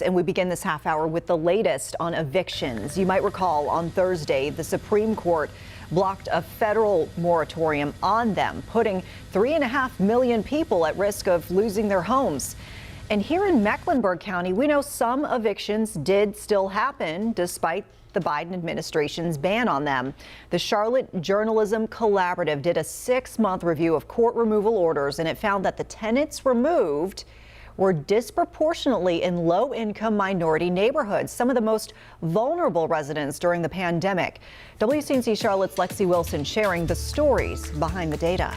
And we begin this half hour with the latest on evictions. You might recall on Thursday, the Supreme Court blocked a federal moratorium on them, putting 3.5 million people at risk of losing their homes. And here in Mecklenburg County, we know some evictions did still happen despite the Biden administration's ban on them. The Charlotte Journalism Collaborative did a 6-month review of court removal orders, and it found that the tenants removed were disproportionately in low-income minority neighborhoods, some of the most vulnerable residents during the pandemic. WCNC Charlotte's Lexi Wilson sharing the stories behind the data.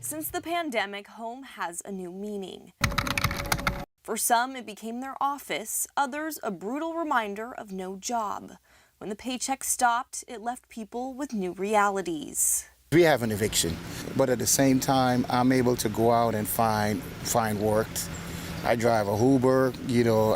Since the pandemic, home has a new meaning. For some, it became their office, others a brutal reminder of no job. When the paycheck stopped, it left people with new realities. We have an eviction, but at the same time, I'm able to go out and find work. I drive a Uber,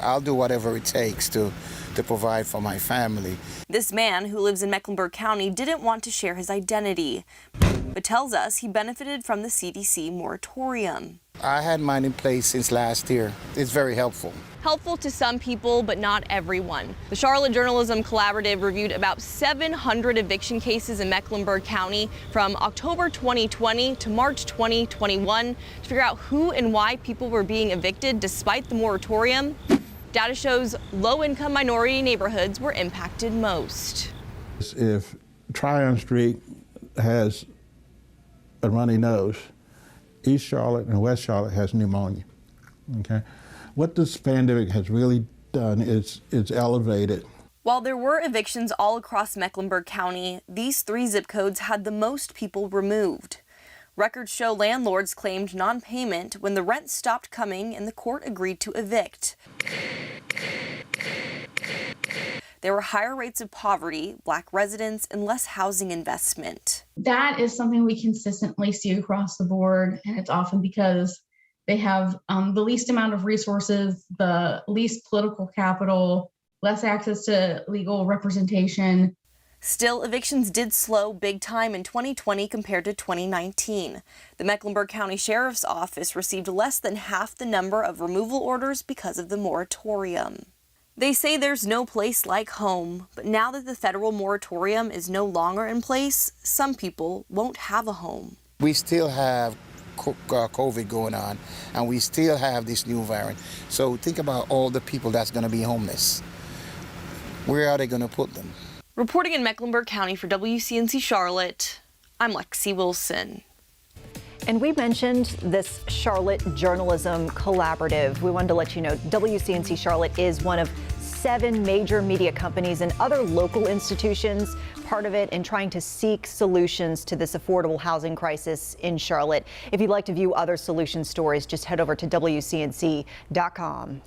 I'll do whatever it takes to provide for my family. This man, who lives in Mecklenburg County, didn't want to share his identity, but tells us he benefited from the CDC moratorium. I had mine in place since last year. It's very helpful. Helpful to some people, but not everyone. The Charlotte Journalism Collaborative reviewed about 700 eviction cases in Mecklenburg County from October 2020 to March 2021 to figure out who and why people were being evicted despite the moratorium. Data shows low-income minority neighborhoods were impacted most. If Tryon Street has a runny nose, East Charlotte and West Charlotte has pneumonia. Okay, what this pandemic has really done is it's elevated. While there were evictions all across Mecklenburg County, these 3 zip codes had the most people removed. Records show landlords claimed non-payment when the rent stopped coming and the court agreed to evict. There were higher rates of poverty, Black residents, and less housing investment. That is something we consistently see across the board, and it's often because they have the least amount of resources, the least political capital, less access to legal representation. Still, evictions did slow big time in 2020 compared to 2019. The Mecklenburg County Sheriff's Office received less than half the number of removal orders because of the moratorium. They say there's no place like home, but now that the federal moratorium is no longer in place, some people won't have a home. We still have COVID going on, and we still have this new variant. So think about all the people that's going to be homeless. Where are they going to put them? Reporting in Mecklenburg County for WCNC Charlotte, I'm Lexi Wilson. And we mentioned this Charlotte Journalism Collaborative. We wanted to let you know WCNC Charlotte is one of 7 major media companies and other local institutions part of it in trying to seek solutions to this affordable housing crisis in Charlotte. If you'd like to view other solution stories, just head over to WCNC.com.